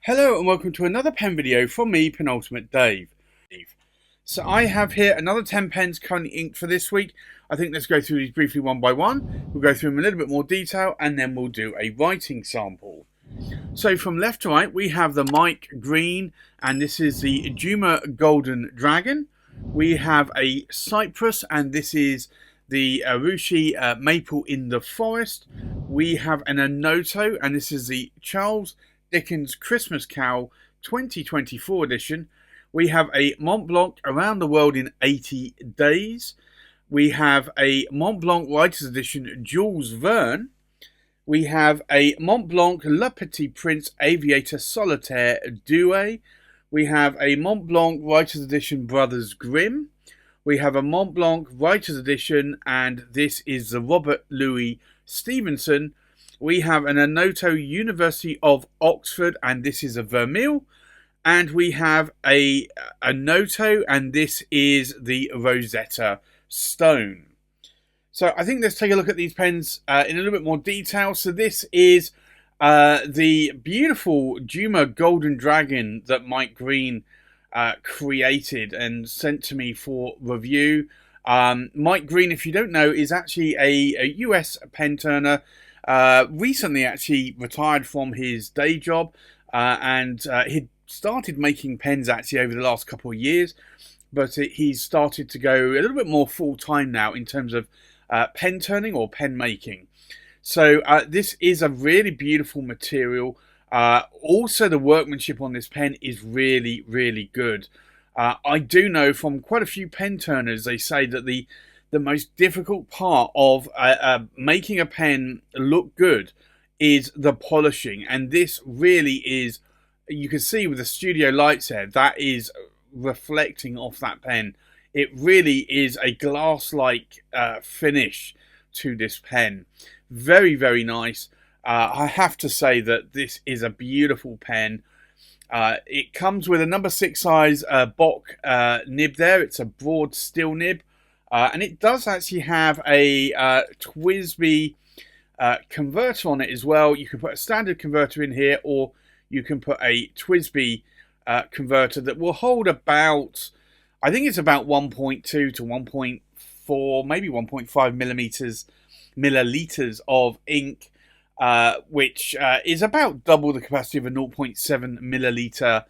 Hello and welcome to another pen video from me, Penultimate Dave. So I have here another 10 pens currently inked for this week. I think let's go through these briefly one by one. We'll go through them in a little bit more detail and then we'll do a writing sample. So from left to right we have the Mike Green, and this is the Juma Golden Dragon. We have a Cypress, and this is the Arushi Maple in the Forest. We have an Onoto, and this is the Charles Dickens Christmas Carol 2024 edition. We have a Montblanc Around the World in 80 Days. We have a Montblanc Writers Edition Jules Verne. We have a Montblanc LePetit Prince Aviator Solitaire Doué. We have a Montblanc Writers Edition Brothers Grimm. We have a Montblanc Writers Edition, and this is the Robert Louis Stevenson. We have an Onoto University of Oxford, and this is a Vermeil. And we have a Onoto, and this is the Rosetta Stone. So I think let's take a look at these pens in a little bit more detail. So this is the beautiful Juma Golden Dragon that Mike Green created and sent to me for review. Mike Green, if you don't know, is actually a US pen turner. Recently actually retired from his day job, and he'd started making pens actually over the last couple of years, but he's started to go a little bit more full-time now in terms of pen turning or pen making. So this is a really beautiful material. Also the workmanship on this pen is really, really good. I do know from quite a few pen turners, they say that the most difficult part of making a pen look good is the polishing, and this really is, you can see with the studio lights there, that is reflecting off that pen. It really is a glass-like finish to this pen. Very, very nice. I have to say that this is a beautiful pen. It comes with a number 6 size Bock nib there. It's a broad steel nib. And it does actually have a TWSBI converter on it as well. You can put a standard converter in here, or you can put a TWSBI converter that will hold about, I think it's about 1.2 to 1.4, maybe 1.5 milliliters of ink, which is about double the capacity of a 0.7 milliliter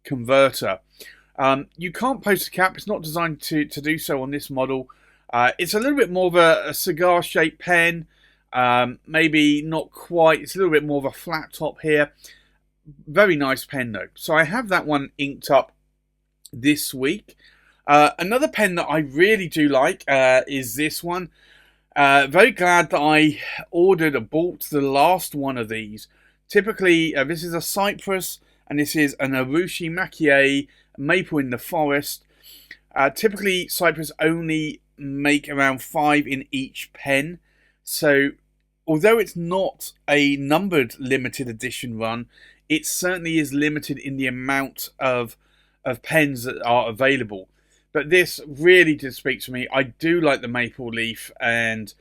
converter. You can't post a cap. It's not designed to do so on this model. It's a little bit more of a cigar-shaped pen. Maybe not quite. It's a little bit more of a flat top here. Very nice pen though. So I have that one inked up this week. Another pen that I really do like is this one. Very glad that I bought the last one of these. Typically, this is a Cypress, and this is an Arushi Maple in the Forest. Typically, Cypress only make around 5 in each pen. So, although it's not a numbered limited edition run, it certainly is limited in the amount of pens that are available. But this really did speak to me. I do like the maple leaf, and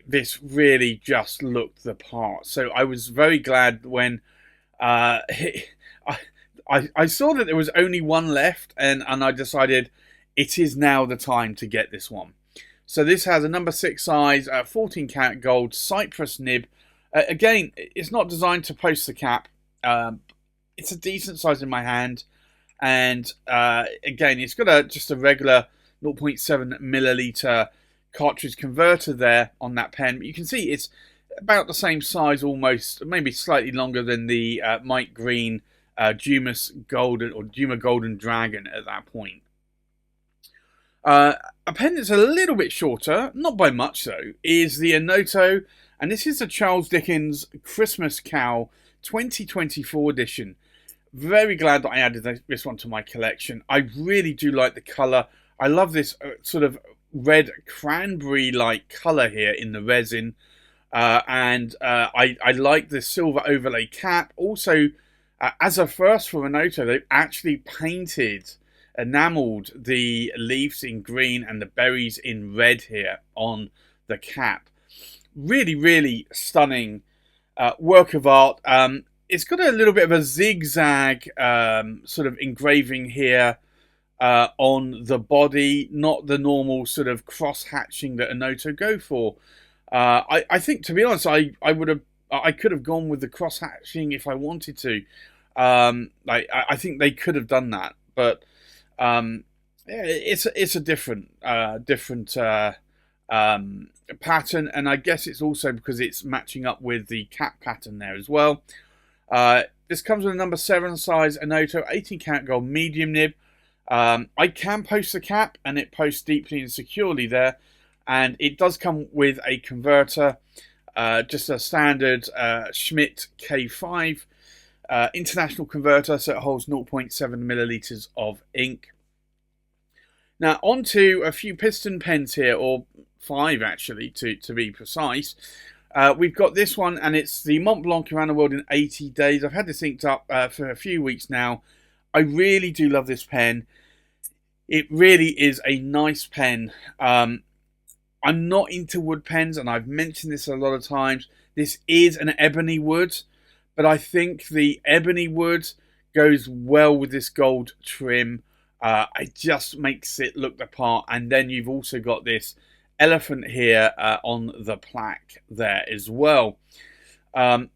this really just looked the part. So I was very glad when I saw that there was only one left, and I decided it is now the time to get this one. So this has a number 6 size, 14 karat gold Cypress nib. Again, it's not designed to post the cap. It's a decent size in my hand. And again, it's got just a regular 0.7 milliliter cartridge converter there on that pen. But you can see it's about the same size almost, maybe slightly longer than the Mike Green Juma Golden Dragon at that point. A pen that's a little bit shorter, not by much though, is the Onoto, and this is the Charles Dickens Christmas Carol 2024 edition. Very glad that I added this one to my collection. I really do like the colour. I love this sort of red cranberry-like colour here in the resin. And I like the silver overlay cap. Also, as a first for Onoto, they've actually enamelled the leaves in green and the berries in red here on the cap. Really, really stunning work of art. it's got a little bit of a zigzag sort of engraving here on the body, not the normal sort of cross hatching that Onoto go for. I think, to be honest, I could have gone with the cross hatching if I wanted to. I think they could have done that, but yeah, it's a different pattern, and I guess it's also because it's matching up with the cap pattern there as well. This comes with a number 7 size Onoto 18 karat gold medium nib. I can post the cap, and it posts deeply and securely there, and it does come with a converter, just a standard Schmidt K5 international converter, so it holds 0.7 milliliters of ink. Now, onto a few piston pens here, or 5 actually, to be precise. We've got this one, and it's the Montblanc Around the World in 80 Days. I've had this inked up for a few weeks now. I really do love this pen. It really is a nice pen. I'm not into wood pens, and I've mentioned this a lot of times. This is an ebony wood, but I think the ebony wood goes well with this gold trim. It just makes it look the part. And then you've also got this elephant here on the plaque there as well. It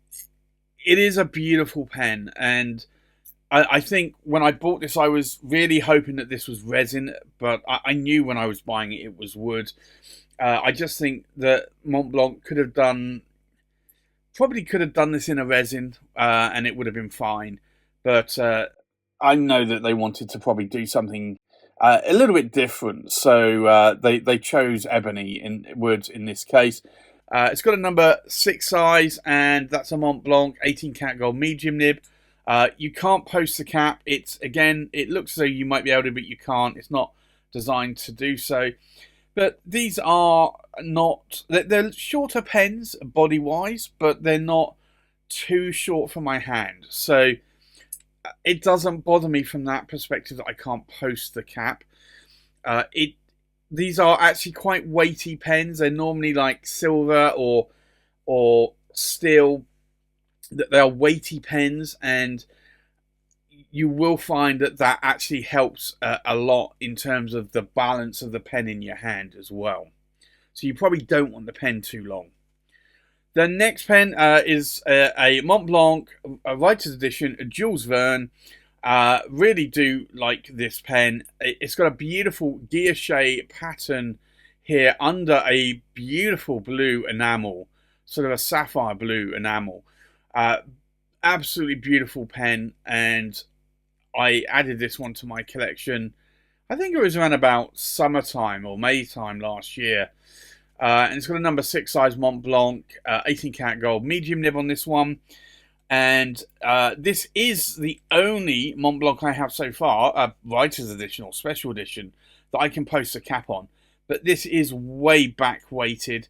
is a beautiful pen, and I think when I bought this, I was really hoping that this was resin, but I knew when I was buying it, it was wood. I just think that Montblanc probably could have done this in a resin, and it would have been fine. But I know that they wanted to probably do something a little bit different, so they chose ebony in wood in this case. It's got a number 6 size, and that's a Montblanc 18 karat gold medium nib. You can't post the cap. It looks as though you might be able to, but you can't. It's not designed to do so. But these are not... They're shorter pens body-wise, but they're not too short for my hand. So it doesn't bother me from that perspective that I can't post the cap. These are actually quite weighty pens. They're normally like silver or steel. They are weighty pens, and you will find that actually helps a lot in terms of the balance of the pen in your hand as well. So you probably don't want the pen too long. The next pen is a Montblanc Writer's Edition, a Jules Verne. Really do like this pen. It's got a beautiful guilloche pattern here under a beautiful blue enamel, sort of a sapphire blue enamel. Absolutely beautiful pen, and I added this one to my collection. I think it was around about summertime or May time last year. And it's got a number 6 size Montblanc 18 karat gold medium nib on this one. And this is the only Montblanc I have so far, a writer's edition or special edition, that I can post a cap on. But this is way back weighted.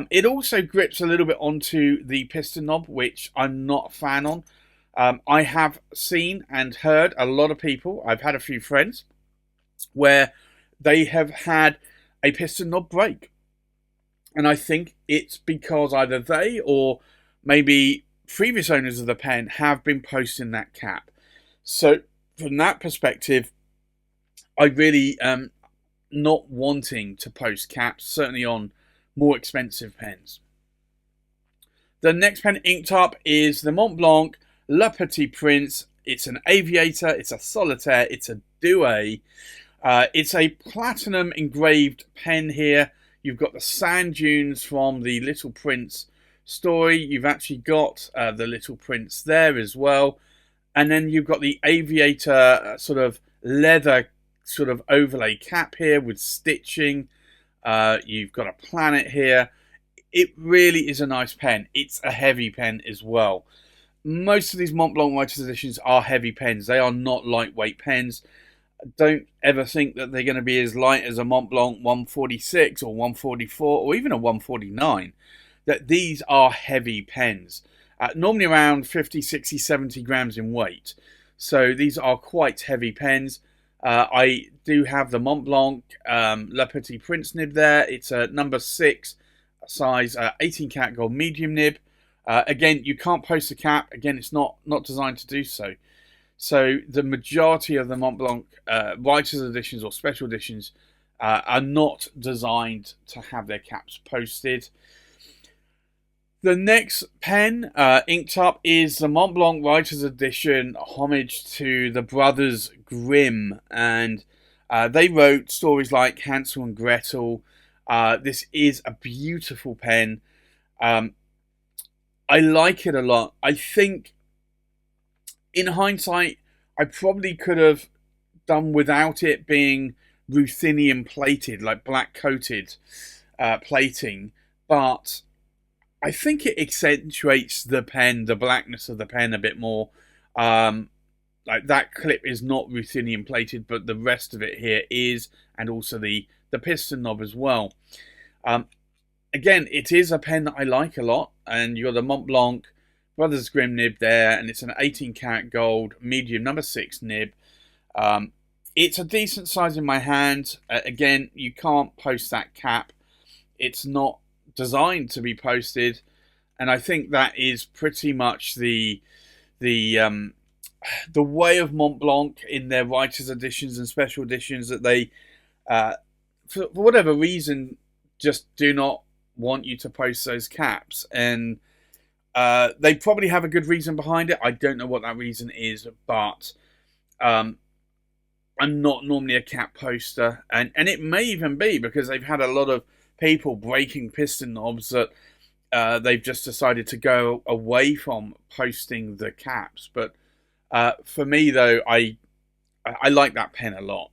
It also grips a little bit onto the piston knob, which I'm not a fan on. I have seen and heard a lot of people, I've had a few friends, where they have had a piston knob break. And I think it's because either they or maybe previous owners of the pen have been posting that cap. So from that perspective, I really am not wanting to post caps, certainly on more expensive pens. The next pen inked up is the Montblanc LePetit Prince. It's an Aviator, it's a Solitaire, it's a Doué. It's a platinum engraved pen here. You've got the sand dunes from the Little Prince story. You've actually got the Little Prince there as well. And then you've got the Aviator sort of leather sort of overlay cap here with stitching. You've got a planet here. It really is a nice pen. It's a heavy pen as well. Most of these Montblanc Writer's Editions are heavy pens. They are not lightweight pens. Don't ever think that they're going to be as light as a Montblanc 146 or 144 or even a 149. That these are heavy pens. Normally around 50, 60, 70 grams in weight. So these are quite heavy pens. I do have the Montblanc LePetit Prince nib there. It's a number 6 size 18 karat gold medium nib. Again, you can't post the cap. Again, it's not designed to do so. So the majority of the Montblanc writers' editions or special editions are not designed to have their caps posted. The next pen inked up is the Montblanc Writers Edition, homage to the brothers Grimm, and they wrote stories like Hansel and Gretel. This is a beautiful pen. I like it a lot. I think, in hindsight, I probably could have done without it being ruthenium plated, like black coated plating, but I think it accentuates the pen, the blackness of the pen a bit more. Like that clip is not ruthenium plated, but the rest of it here is, and also the piston knob as well. Again, it is a pen that I like a lot, and you've got the Montblanc Brothers Grimm nib there, and it's an 18 karat gold medium number 6 nib. It's a decent size in my hand. Again, you can't post that cap. It's not designed to be posted, and I think that is pretty much the way of Montblanc in their writers editions and special editions, that they for whatever reason just do not want you to post those caps, and they probably have a good reason behind it. I don't know what that reason is, but I'm not normally a cap poster, and it may even be because they've had a lot of people breaking piston knobs that they've just decided to go away from posting the caps. But for me, though, I like that pen a lot.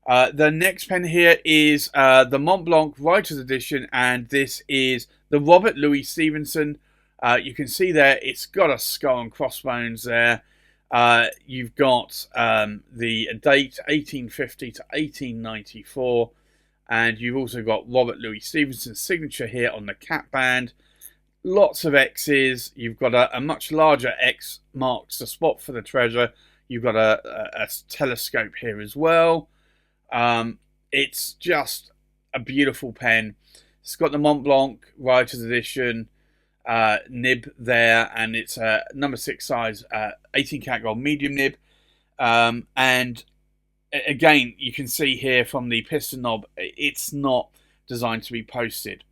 The next pen here is the Montblanc Writers Edition, and this is the Robert Louis Stevenson. You can see there, it's got a skull and crossbones there. You've got the date 1850 to 1894, and you've also got Robert Louis Stevenson's signature here on the cap band. Lots of X's. You've got a much larger X marks the spot for the treasure. You've got a telescope here as well. It's just a beautiful pen. It's got the Montblanc Writers Edition nib there, and it's a number 6 size 18 karat gold medium nib, and again you can see here from the piston knob, it's not designed to be posted.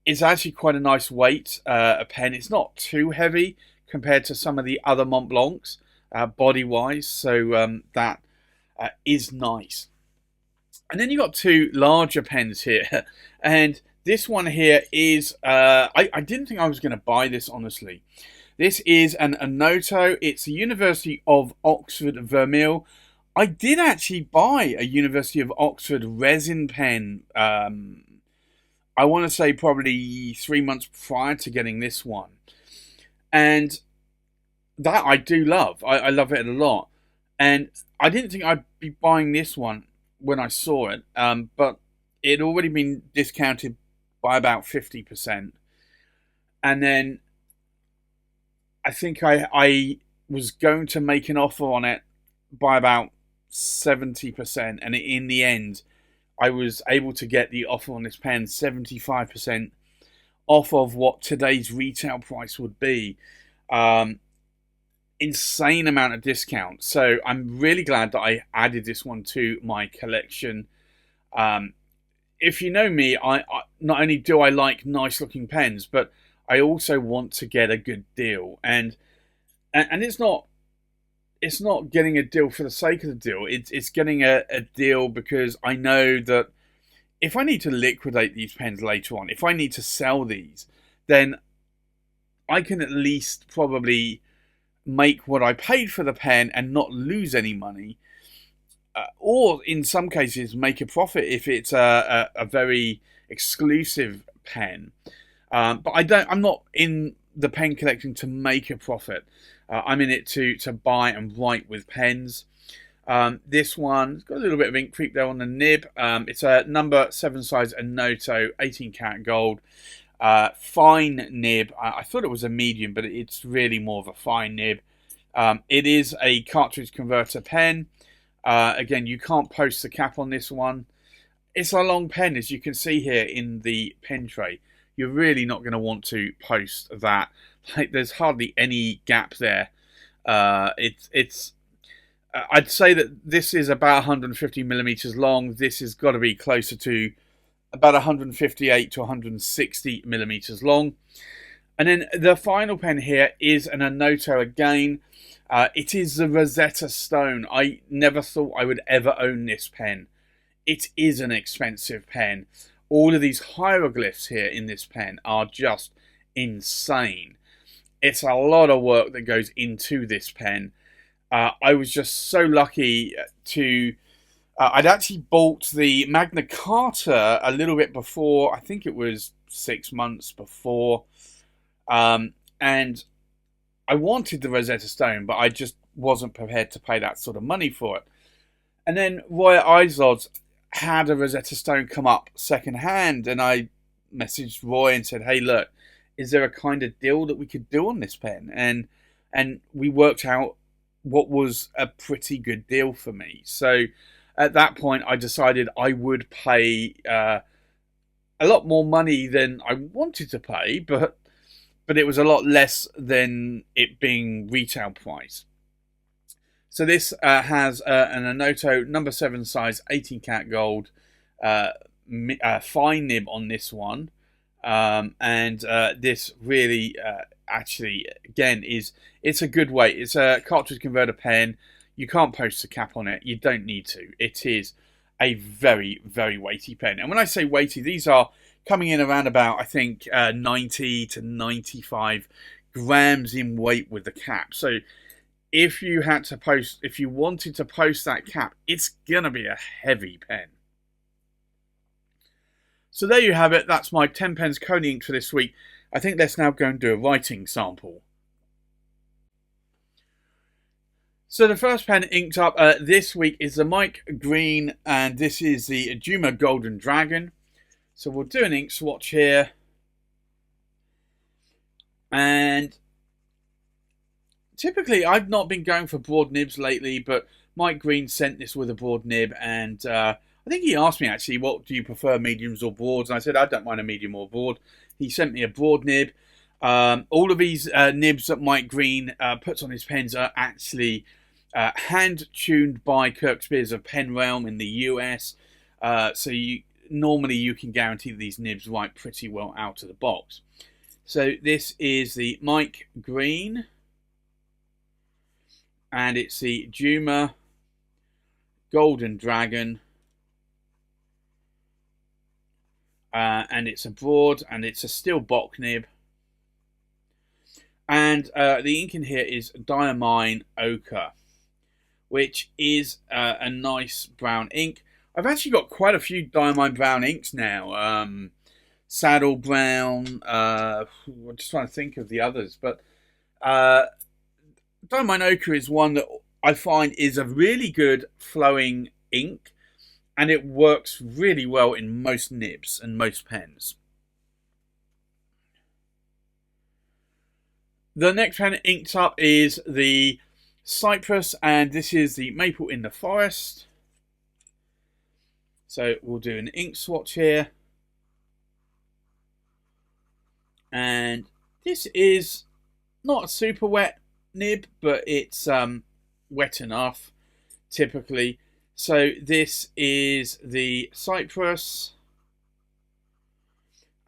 It's actually quite a nice weight a pen. It's not too heavy compared to some of the other Montblancs body wise, so that is nice. And then you've got two larger pens here, and this one here is, I didn't think I was going to buy this, honestly. This is an Onoto. It's a University of Oxford Vermeil. I did actually buy a University of Oxford resin pen, I want to say probably 3 months prior to getting this one. And that I do love. I love it a lot. And I didn't think I'd be buying this one when I saw it, but it had already been discounted by about 50%. And then I think I was going to make an offer on it by about 70%. And in the end, I was able to get the offer on this pen 75% off of what today's retail price would be. Insane amount of discount. So I'm really glad that I added this one to my collection. If you know me, I not only do I like nice looking pens, but I also want to get a good deal. And it's not getting a deal for the sake of the deal. It's getting a deal because I know that if I need to liquidate these pens later on, if I need to sell these, then I can at least probably make what I paid for the pen and not lose any money, or in some cases make a profit if it's a very exclusive pen. But I'm not in the pen collecting to make a profit. I'm in it to buy and write with pens. This one's got a little bit of ink creep there on the nib. It's a number 7 size Onoto 18 karat gold. Fine nib. I thought it was a medium, but it's really more of a fine nib. It is a cartridge converter pen. Again, you can't post the cap on this one. It's a long pen, as you can see here in the pen tray. you're really not going to want to post that. Like, there's hardly any gap there. I'd say that this is about 150 millimeters long. This has got to be closer to about 158 to 160 millimeters long. And then the final pen here is an Onoto again. It is the Rosetta Stone. I never thought I would ever own this pen. It is an expensive pen. All of these hieroglyphs here in this pen are just insane. It's a lot of work that goes into this pen. I was just so lucky to... I'd actually bought the Magna Carta a little bit before. I think it was 6 months before. And I wanted the Rosetta Stone, but I just wasn't prepared to pay that sort of money for it. And then Roy Izod's had a Rosetta Stone come up second hand, and I messaged Roy and said, hey, look, is there a kind of deal that we could do on this pen? And we worked out what was a pretty good deal for me. So at that point, I decided I would pay a lot more money than I wanted to pay, but it was a lot less than it being retail price. So this has an Onoto number 7 size 18 karat gold fine nib on this one. And this really actually, again, it's a good weight. It's a cartridge converter pen. You can't post a cap on it. You don't need to. It is a very, very weighty pen. And when I say weighty, these are coming in around about, I think, 90 to 95 grams in weight with the cap. So if you wanted to post that cap, it's going to be a heavy pen. So there you have it. That's my 10 pens Coney ink for this week. I think let's now go and do a writing sample. So the first pen inked up this week is the Mike Green, and this is the Juma Golden Dragon. So we'll do an ink swatch here. And typically I've not been going for broad nibs lately, but Mike Green sent this with a broad nib, and I think he asked me actually, what do you prefer, mediums or broads? And I said, I don't mind a medium or broad. He sent me a broad nib. All of these nibs that Mike Green puts on his pens are actually hand-tuned by Kirk Spears of Pen Realm in the US. So normally you can guarantee these nibs write pretty well out of the box. So this is the Mike Green, and it's the Juma Golden Dragon. And it's a broad, and it's a steel Bock nib. And the ink in here is Diamine Ochre, which is a nice brown ink. I've actually got quite a few Diamine brown inks now. Saddle Brown, I'm just trying to think of the others. But Diamine Ochre is one that I find is a really good flowing ink. And it works really well in most nibs and most pens. The next pen inked up is the Cypress, and this is the Maple in the Forest. So we'll do an ink swatch here. And this is not a super wet nib, but it's wet enough, typically. So this is the Cypress,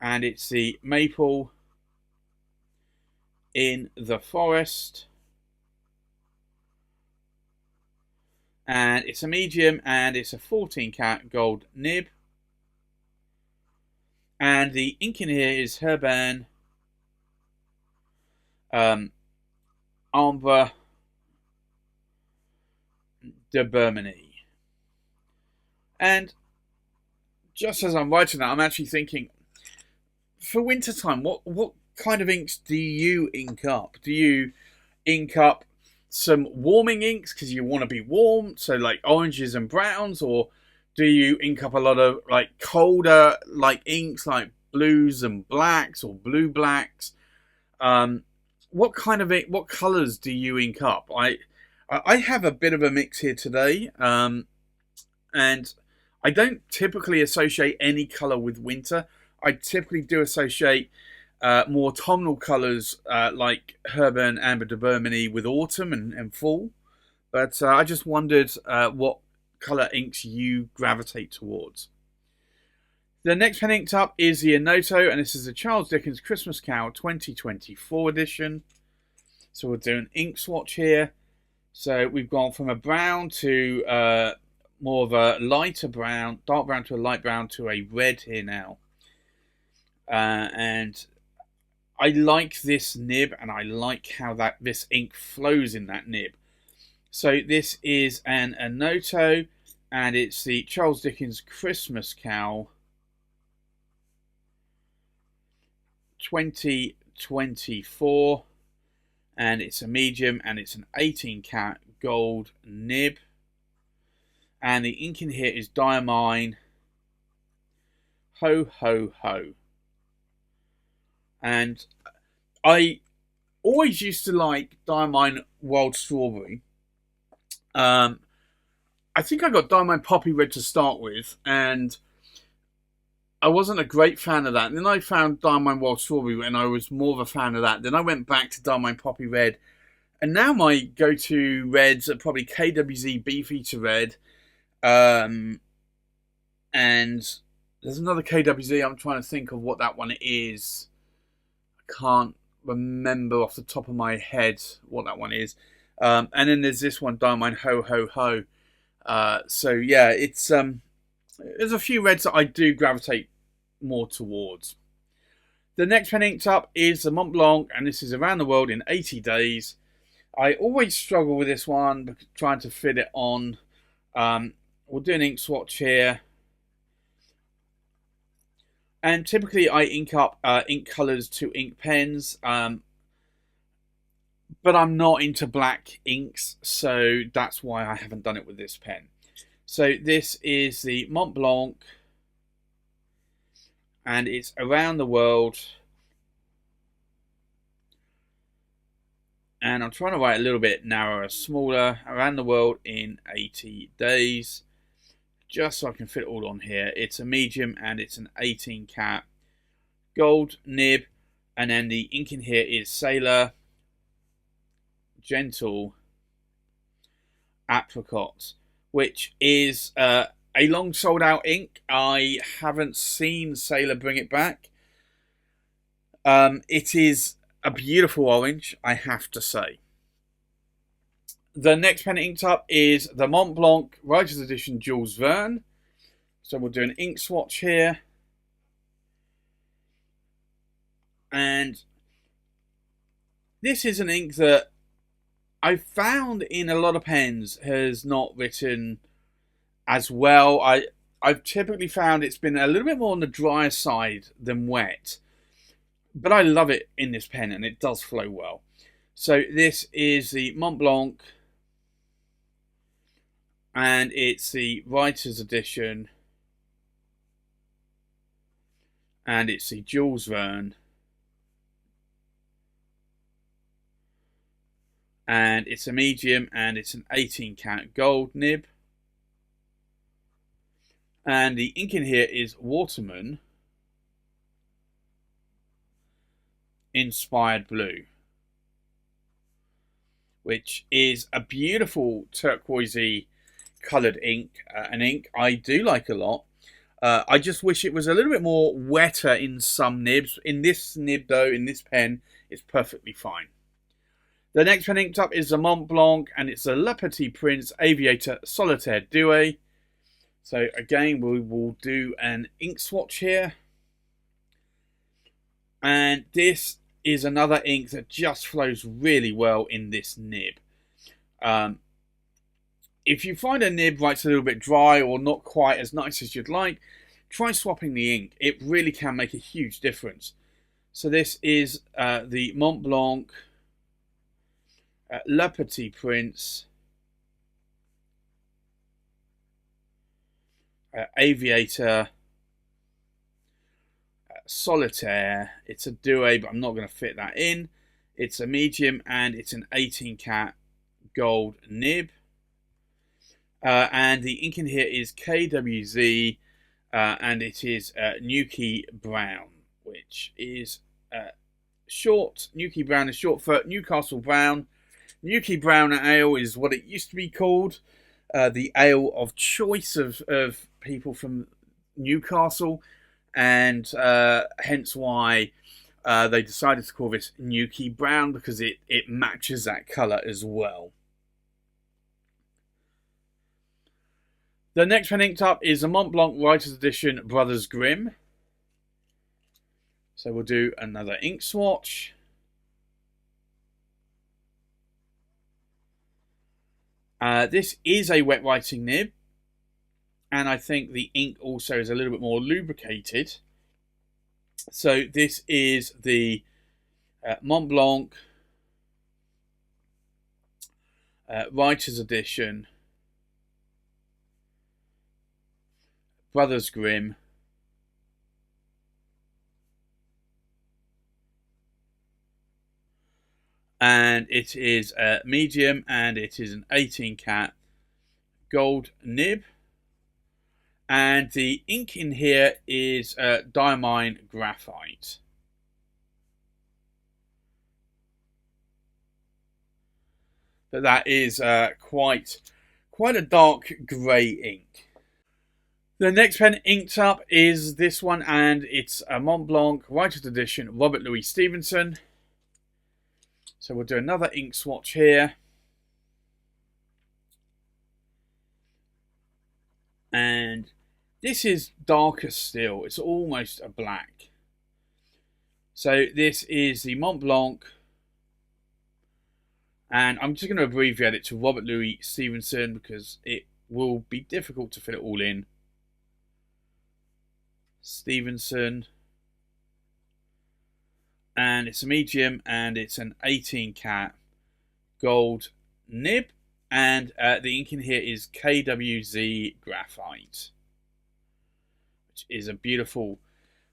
and it's the Maple in the Forest, and it's a medium, and it's a 14 karat gold nib, and the ink in here is Herbin Ambre de Bermanie. And just as I'm writing that, I'm actually thinking, for wintertime, what kind of inks do you ink up? Do you ink up some warming inks because you want to be warm, so like oranges and browns, or do you ink up a lot of like colder like inks like blues and blacks or blue blacks? What colors do you ink up? I have a bit of a mix here today, and I don't typically associate any color with winter. I typically do associate more autumnal colours like Herb and Amber de Burmany with autumn and fall. But I just wondered what colour inks you gravitate towards. The next pen inked up is the Onoto, and this is the Charles Dickens Christmas Carol 2024 edition. So we'll do an ink swatch here. So we've gone from a brown to more of a lighter brown, dark brown to a light brown to a red here now. And I like this nib, and I like how this ink flows in that nib. So this is an Onoto, and it's the Charles Dickens Christmas Carol 2024, and it's a medium, and it's an 18 karat gold nib, and the ink in here is Diamine Ho Ho Ho. And I always used to like Diamine Wild Strawberry. I think I got Diamine Poppy Red to start with, and I wasn't a great fan of that. And then I found Diamine Wild Strawberry, and I was more of a fan of that. Then I went back to Diamine Poppy Red. And now my go-to reds are probably KWZ Beefeater Red. And there's another KWZ. I'm trying to think of what that one is. I can't remember off the top of my head what that one is. And then there's this one, Diamine Ho Ho Ho. So yeah, it's there's a few reds that I do gravitate more towards. The next pen inked up is the Montblanc, and this is Around the World in 80 Days. I always struggle with this one, trying to fit it on. We'll do an ink swatch here. And typically I ink up ink colours to ink pens. But I'm not into black inks, so that's why I haven't done it with this pen. So this is the Montblanc, and it's Around the World. And I'm trying to write a little bit narrower, smaller. Around the World in 80 Days. Just so I can fit it all on here. It's a medium, and it's an 18 karat gold nib. And then the ink in here is Sailor Gentle Apricot, which is a long sold out ink. I haven't seen Sailor bring it back. It is a beautiful orange, I have to say. The next pen inked up is the Montblanc Writer's Edition Jules Verne. So we'll do an ink swatch here. And this is an ink that I found in a lot of pens has not written as well. I've typically found it's been a little bit more on the drier side than wet. But I love it in this pen, and it does flow well. So this is the Montblanc, and it's the Writer's Edition, and it's the Jules Verne, and it's a medium, and it's an 18 karat gold nib, and the ink in here is Waterman Inspired Blue, which is a beautiful turquoisey coloured ink, an ink I do like a lot. I just wish it was a little bit more wetter in some nibs. In this nib though, in this pen, it's perfectly fine. The next pen inked up is the Montblanc, and it's a LePetit Prince Aviator Solitaire Doué. So again, we will do an ink swatch here. And this is another ink that just flows really well in this nib. If you find a nib writes a little bit dry or not quite as nice as you'd like, try swapping the ink. It really can make a huge difference. So this is the Montblanc LePetit Prince Aviator Solitaire. It's a Doué, but I'm not going to fit that in. It's a medium, and it's an 18 karat gold nib. And the ink in here is KWZ and it is Nuki Brown, which is short. Nuki Brown is short for Newcastle Brown. Nuki Brown Ale is what it used to be called, the ale of choice of people from Newcastle, and hence why they decided to call this Nuki Brown, because it matches that colour as well. The next pen inked up is the Montblanc Writer's Edition Brothers Grimm. So we'll do another ink swatch. This is a wet writing nib, and I think the ink also is a little bit more lubricated. So this is the Montblanc Writer's Edition Brothers Grimm. And it is medium, and it is an 18 cat gold nib. And the ink in here is diamine graphite. But that is quite a dark grey ink. The next pen inked up is this one, and it's a Montblanc Writer's Edition Robert Louis Stevenson. So we'll do another ink swatch here. And this is darker still. It's almost a black. So this is the Montblanc. And I'm just going to abbreviate it to Robert Louis Stevenson, because it will be difficult to fit it all in. Stevenson. And it's a medium, and it's an 18 cat gold nib, and the ink in here is KWZ graphite, which is a beautiful,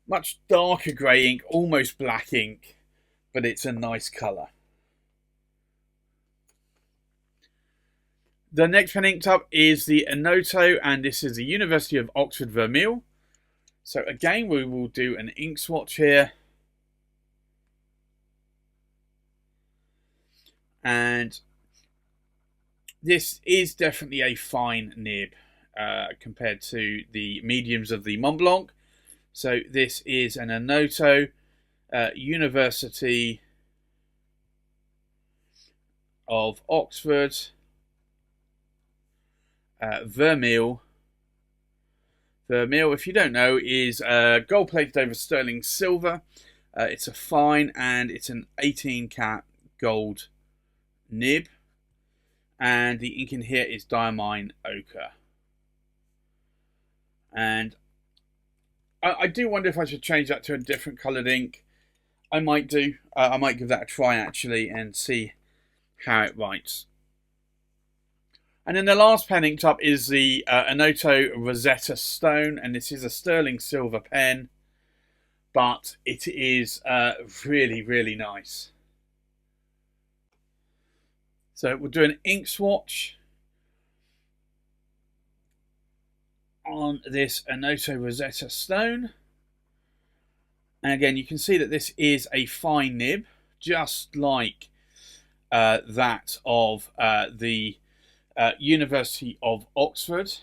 much darker grey ink, almost black ink, but it's a nice colour. The next pen inked up is the Onoto, and this is the University of Oxford Vermeil. So again, we will do an ink swatch here. And this is definitely a fine nib compared to the mediums of the Montblanc. So this is an Onoto University of Oxford Vermeil. Vermeil, if you don't know, is gold plated over sterling silver. It's a fine, and it's an 18 cat gold nib, and the ink in here is diamine ochre. And I do wonder if I should change that to a different coloured ink. I might do. I might give that a try actually and see how it writes. And then the last pen inked up is the Onoto Rosetta Stone, and this is a sterling silver pen, but it is really, really nice. So we'll do an ink swatch on this Onoto Rosetta Stone. And again, you can see that this is a fine nib, just like that of the University of Oxford.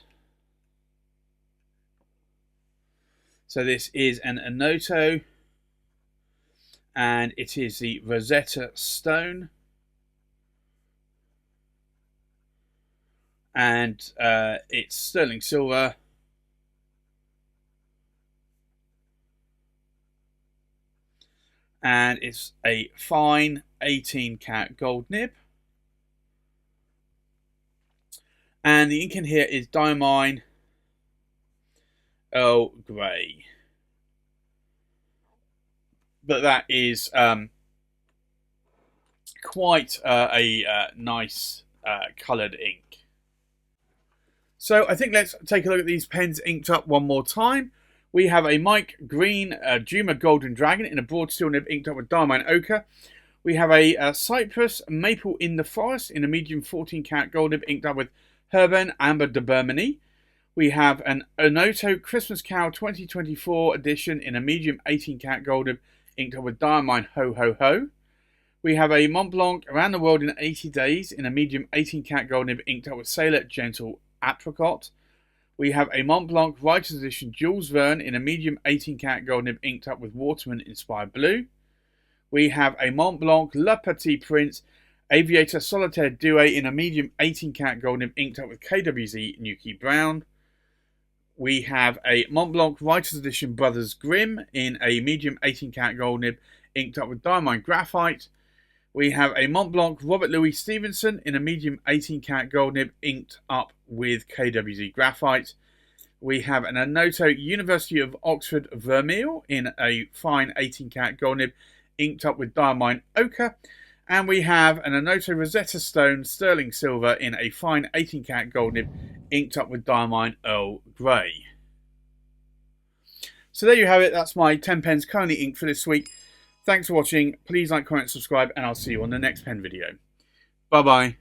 So this is an Onoto, and it is the Rosetta Stone. And it's sterling silver. And it's a fine 18 cat gold nib. And the ink in here is diamine Earl Grey. But that is quite a nice coloured ink. So I think let's take a look at these pens inked up one more time. We have a Mike Green Juma Golden Dragon in a broad steel nib inked up with diamine ochre. We have a Cypress Maple in the Forest in a medium 14 karat gold nib inked up with Herben Amber de Bermony. We have an Onoto Christmas Carol 2024 edition in a medium 18 karat gold nib inked up with Diamine Ho Ho Ho. We have a Montblanc Around the World in 80 Days in a medium 18 karat gold nib inked up with Sailor Gentle Apricot. We have a Montblanc Writer's Edition Jules Verne in a medium 18 karat gold nib inked up with Waterman Inspired Blue. We have a Montblanc LePetit Prince Aviator Solitaire Doué in a medium 18 karat gold nib inked up with KWZ Nuki Brown. We have a Montblanc Writer's Edition Brothers Grimm in a medium 18 karat gold nib inked up with Diamine Graphite. We have a Montblanc Robert Louis Stevenson in a medium 18 karat gold nib inked up with KWZ Graphite. We have an Onoto University of Oxford Vermeil in a fine 18 karat gold nib inked up with Diamine Ochre. And we have an Onoto Rosetta Stone Sterling Silver in a fine 18 karat gold nib inked up with Diamine Earl Grey. So there you have it. That's my 10 pens currently inked for this week. Thanks for watching. Please like, comment, subscribe, and I'll see you on the next pen video. Bye-bye.